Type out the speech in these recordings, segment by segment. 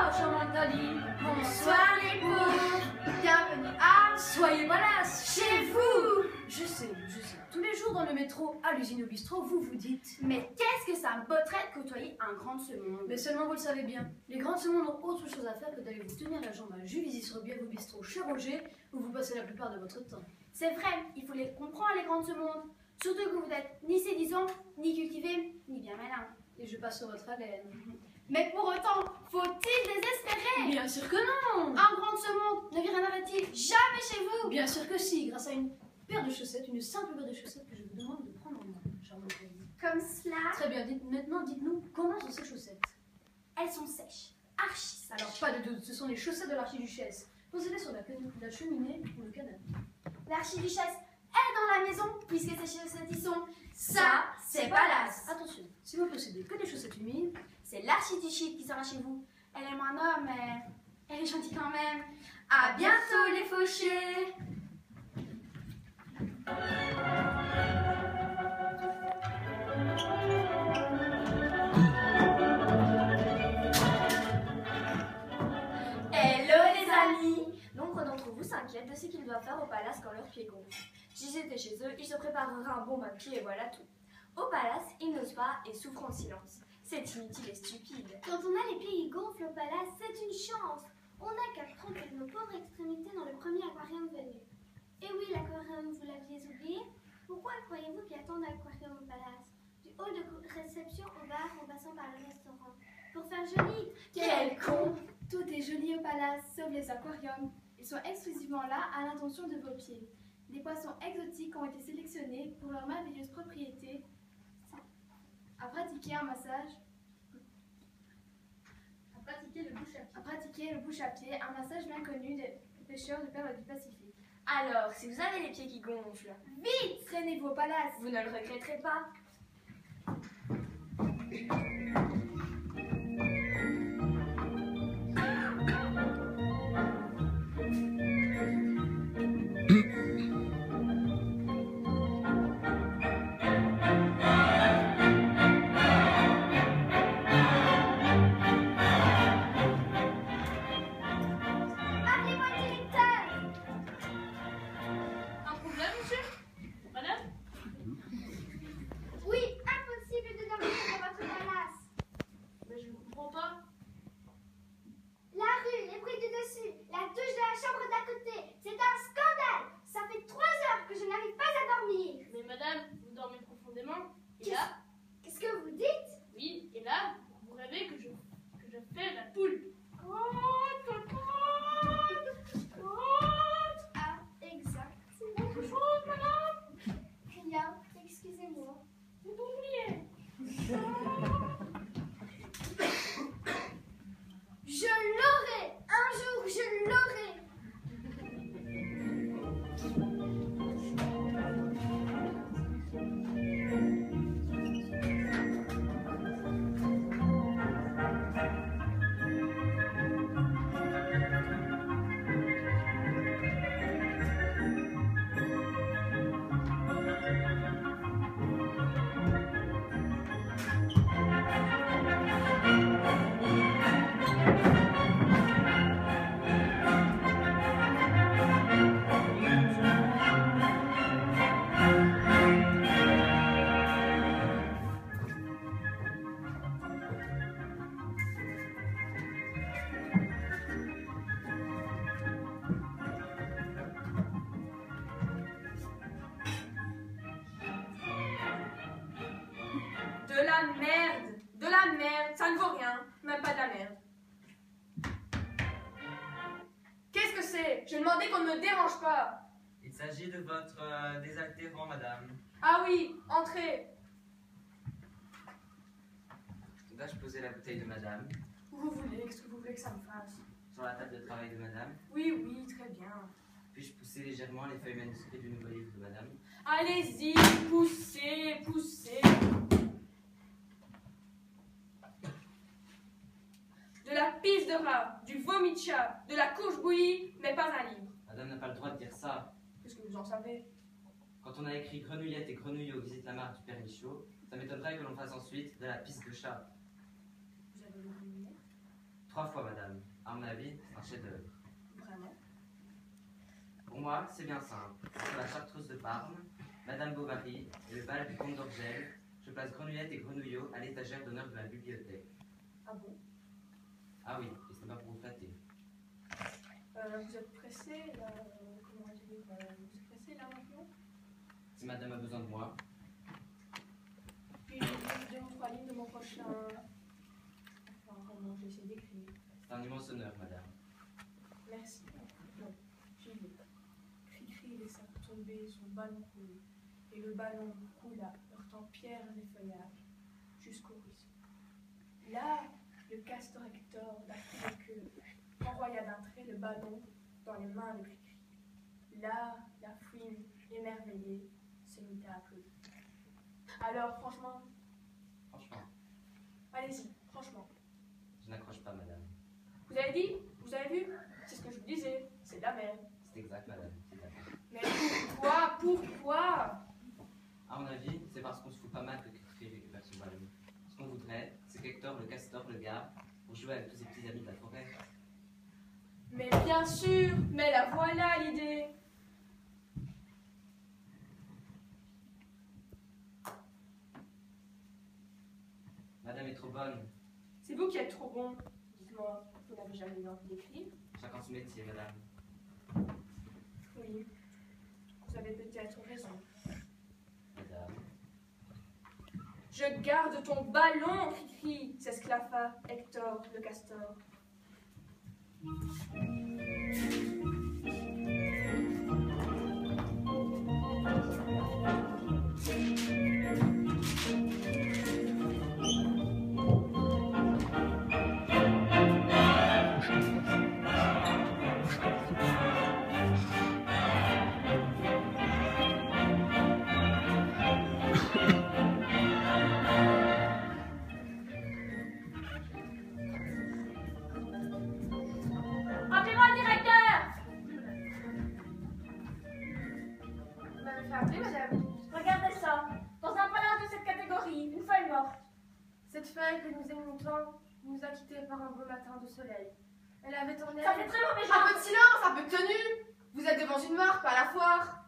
Bonsoir, charmante Dali. Bonsoir, les pauvres. Bienvenue à Soyez Palace, chez vous. Je sais. Tous les jours dans le métro, à l'usine au bistrot, vous vous dites. Mais qu'est-ce que ça me botterait de côtoyer un grand de ce monde? Mais seulement vous le savez bien. Les grands de ce monde ont autre chose à faire que d'aller vous tenir la jambe à Jules Isis-Robier au bistrot chez Roger, où vous passez la plupart de votre temps. C'est vrai, il faut les comprendre, les grands de ce monde. Surtout que vous n'êtes ni séduisant, ni cultivé, ni bien malin. Et je passe sur votre haleine. Mais pour autant, faut-il désespérer? Bien sûr que non. Un grand de ce monde ne viendra-t-il jamais chez vous? Bien sûr que si, grâce à une paire de chaussettes, une simple paire de chaussettes que je vous demande de prendre en main, charmante Dali. Comme cela? Très bien, maintenant dites-nous, comment sont ces chaussettes? Elles sont sèches, archi sèches. Alors pas de doute, ce sont les chaussettes de l'archiduchesse. Posez-les sur la cheminée ou le canapé. L'archiduchesse est dans la maison, puisque ces chaussettes y sont. Ça, c'est Palace. Attention, si vous possédez que des chaussettes humides, C'est l'archiduchesse qui sera chez vous. Elle est moins noble, mais elle est gentille quand même. À bientôt les fauchés. Hello les amis. Nombre d'entre vous s'inquiètent de ce qu'ils doivent faire au palace quand leurs pieds gonflent. Si j'étais chez eux, ils se prépareraient un bon bain de pied et voilà tout. Au palace, ils n'osent pas et souffrent en silence. C'est inutile et stupide. Quand on a les pieds qui gonflent au palace, c'est une chance. On n'a qu'à tremper nos pauvres extrémités dans le premier aquarium venu. Et oui, l'aquarium, vous l'aviez oublié? Pourquoi croyez-vous qu'il y a tant d'aquariums au palace? Du hall de réception au bar en passant par le restaurant. Pour faire joli. Quel con. Tout est joli au palace, sauf les aquariums. Ils sont exclusivement là à l'intention de vos pieds. Des poissons exotiques ont été sélectionnés pour leur merveilleuse propriété à pratiquer un massage, à pratiquer le bouche à pied, un massage bien connu des pêcheurs de perles du Pacifique. Alors, si vous avez les pieds qui gonflent, Vite, traînez-vous au palace. vous ne le regretterez pas. Appelez-moi le directeur. un problème, monsieur? Madame? Oui, impossible de dormir dans votre palace. Mais je ne comprends pas. La rue, les bruits du dessus, la douche de la chambre d'à côté, c'est un scandale. Ça fait 3 heures que je n'arrive pas à dormir. Mais madame, vous dormez profondément. Et là, Qu'est-ce que vous dites? oui, et là, vous rêvez que je fais la poule. Ah, exact. C'est autre chose, madame? Rien, excusez-moi. Vous oubliez. Je l'aurai. Un jour, je l'aurai. De la merde, ça ne vaut rien, même pas de la merde. Qu'est-ce que c'est? J'ai demandé qu'on ne me dérange pas. Il s'agit de votre désaltérant, madame. Ah oui, entrez. Dois-je poser la bouteille de madame Où vous voulez, qu'est-ce que vous voulez que ça me fasse? sur la table de travail de madame? Oui, très bien. Puis-je pousser légèrement les feuilles manuscrites du nouveau livre de madame? Allez-y, poussez. De la pisse de rat, du vomi de chat, de la couche bouillie, mais pas un livre. Madame n'a pas le droit de dire ça. Qu'est-ce que vous en savez? Quand on a écrit Grenouillette et Grenouillot visite la mare du Père Michaud, ça m'étonnerait que l'on fasse ensuite de la pisse de chat. Vous avez une lumière? 3 fois, madame. À mon avis, c'est un chef-d'œuvre. Vraiment? Pour moi, c'est bien simple. Entre la chartreuse de Parme, Madame Bovary et le bal du comte d'Orgel, je place Grenouillette et Grenouillot à l'étagère d'honneur de ma bibliothèque. Ah bon? Ah oui, et c'est pas pour vous flatter. Vous êtes pressé, là, comment dire, vous êtes pressé, là, maintenant? Si madame a besoin de moi, Puis, je vais vous dire 3 lignes de mon prochain... Enfin, roman, j'ai essayé d'écrire. c'est un immense honneur, madame. Merci. Non, j'y vais. Cri-cri laissa tomber son ballon coulé, et le ballon coula, heurtant pierre et feuillages, jusqu'au ruisseau. Là, le castor Hector, la queue, envoya d'un trait le ballon dans les mains de Cri-cri. Là, la fouine, émerveillée, se mit à applaudir. Alors, franchement, Franchement, allez-y, franchement. je n'accroche pas, madame. Vous avez dit? Vous avez vu? C'est ce que je vous disais, c'est de la merde. C'est exact, madame. C'est d'accord. Mais pourquoi? Pourquoi? À mon avis, c'est parce qu'on se fout pas mal que Cri récupère son ballon. Ce qu'on voudrait, c'est qu'Hector, le castor, le gars, pour jouer avec tous ses petits amis de la forêt. Mais bien sûr, mais la voilà l'idée. Madame est trop bonne. C'est vous qui êtes trop bon. Dites-moi, vous n'avez jamais eu envie d'écrire? Chacun son métier, madame. Oui. Vous avez peut-être raison. Madame. Je garde ton ballon, Cri-cri, s'esclaffa Hector le castor. Appelez-moi le directeur! Vous m'avez fait appeler, madame. Regardez ça. Dans un palace de cette catégorie, une feuille morte. Cette feuille que nous aimons tant nous a quittés par un beau matin de soleil. Elle avait en Ça elle... fait très mauvais Un genre. peu de silence, un peu de tenue. Vous êtes devant une mort, pas la foire.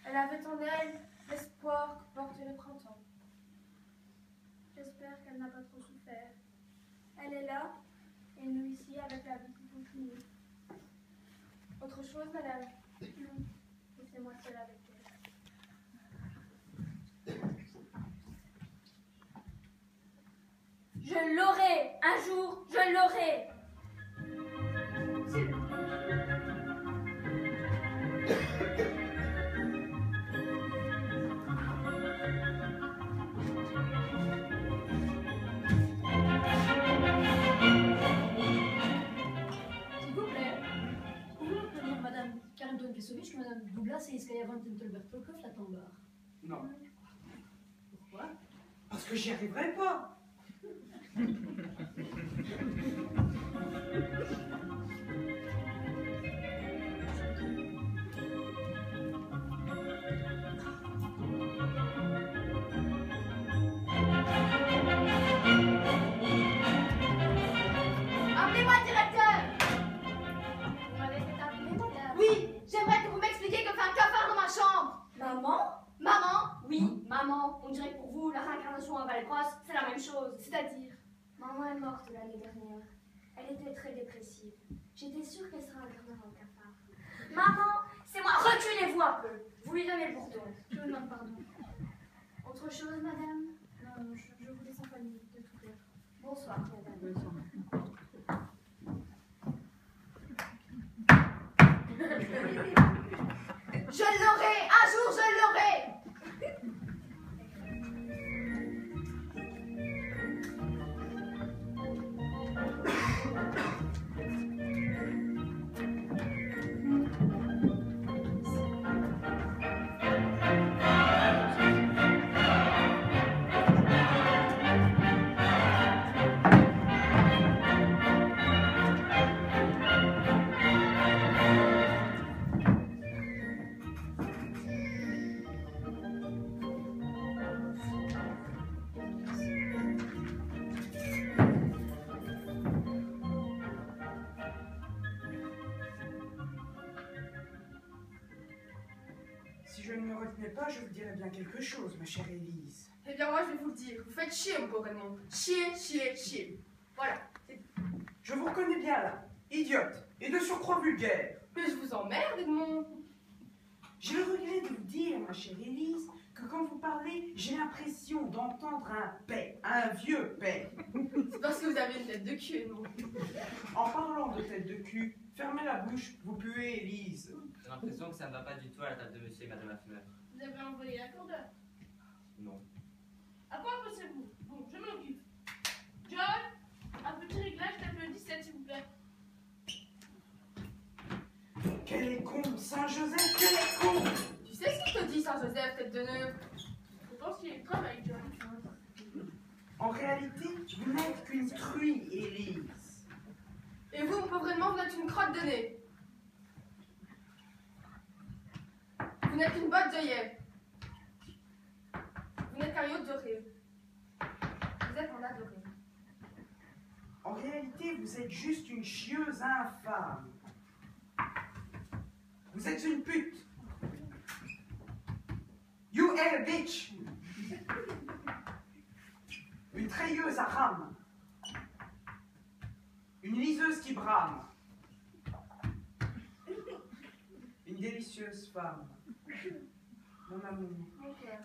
Elle avait en elle l'espoir que porte le printemps. J'espère qu'elle n'a pas trop souffert. Elle est là, et nous ici avec la vie qui continue. Autre chose, madame? Non, laissez-moi seule avec elle. Je l'aurai. Un jour, je l'aurai. S'il vous plaît, pouvez-vous prévenir Madame Carrington Kesovich que Madame Douglas et Iskaya Van Tentelberg-Tolkov l'attendent dehors? Non, Pourquoi? parce que j'y arriverai pas. Appelez-moi le directeur. Vous m'avez fait appeler, madame? Oui, j'aimerais que vous m'expliquiez que fait un cafard dans ma chambre. Maman? Maman. Oui, maman. On dirait que pour vous, la réincarnation à Valbrosse, c'est la même chose. C'est-à-dire? Maman est morte l'année dernière. Elle était très dépressive. J'étais sûre qu'elle serait incarnée en cafard. Maman, c'est moi. Reculez-vous un peu. Vous lui donnez le bourdon. Je vous demande pardon. Autre chose, madame? Non, je vous laisse en famille, de tout cœur. Bonsoir, madame. Je l'aurai. Un jour, je l'aurai. Si je ne me retenais pas, je vous dirais bien quelque chose, ma chère Élise. Eh bien, moi, je vais vous le dire. Vous faites chier, mon pauvre Edmond. Chier, chier, chier. Voilà. Je vous reconnais bien là, idiote, et de surcroît vulgaire. Mais je vous emmerde, Edmond. J'ai le regret de vous dire, ma chère Élise, que quand vous parlez, j'ai l'impression d'entendre un paix, un vieux paix. C'est parce que vous avez une tête de cul, Edmond. En parlant de tête de cul, fermez la bouche, vous puez, Élise. J'ai l'impression que ça ne va pas du tout à la table de monsieur et madame Lafleur. Vous avez envoyé la cordeur. Non. À quoi pensez-vous? Bon, je m'occupe. John, un petit réglage, tape le 17, s'il vous plaît. Quel est con, Saint-Joseph, quel est con! Tu sais ce qu'il te dit, Saint-Joseph, tête de nœud? Je pense qu'il est travail, John. En réalité, vous n'êtes qu'une truie, Élise. Et vous, mon pauvre Edmond, vous êtes une crotte de nez. Vous n'êtes qu'une botte d'œillet. Vous n'êtes qu'un yacht doré. Vous êtes un adoré. En réalité, vous êtes juste une chieuse infâme. Vous êtes une pute. You are a bitch. Une treilleuse à rame. Une liseuse qui brame. Une délicieuse femme. Mon amour. Mon cœur.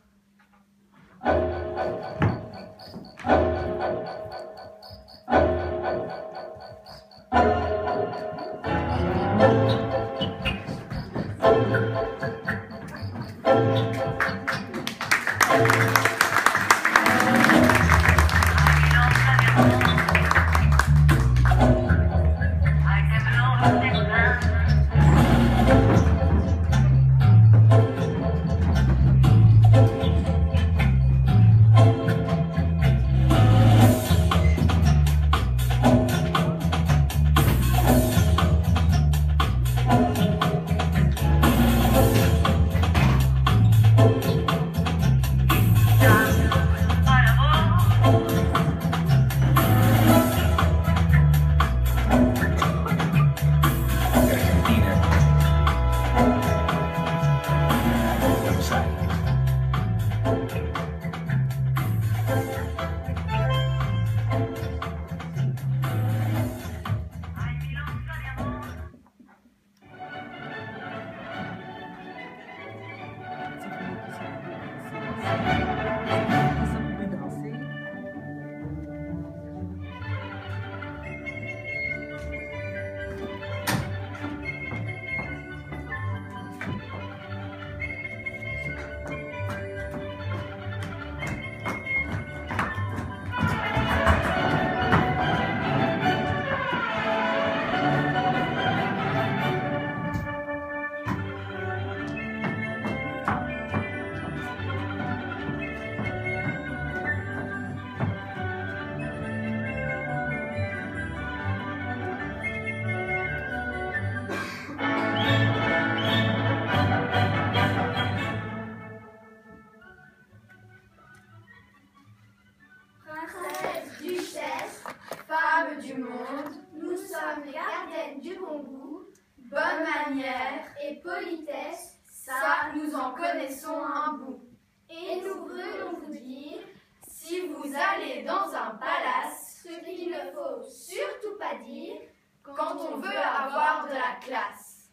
bonne manière et politesse, ça nous en connaissons un bout. Et nous voulons vous dire, si vous allez dans un palace, ce qu'il ne faut surtout pas dire quand on veut avoir de la classe.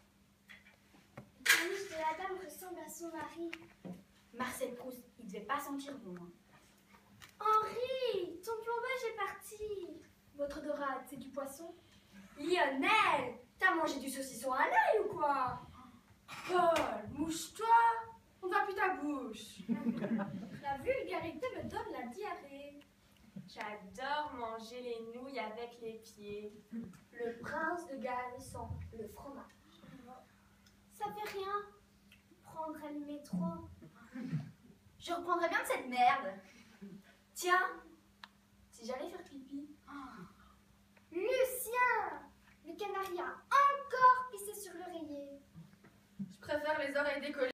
La niche de la dame ressemble à son mari. Marcel Proust, il devait pas sentir bon. Hein. Henri, ton plombage est parti. Votre dorade, c'est du poisson? Lionel, t'as mangé du saucisson à l'ail ou quoi? Paul, mouche-toi, on va plus ta bouche. La vulgarité me donne la diarrhée. J'adore manger les nouilles avec les pieds. Le prince de Galles sans le fromage. Ça fait rien. Je prendrai le métro. Je reprendrais bien de cette merde. Tiens, si j'allais faire pipi. Lucien, le canari a encore pissé sur l'oreiller. Je préfère les oreilles décollées.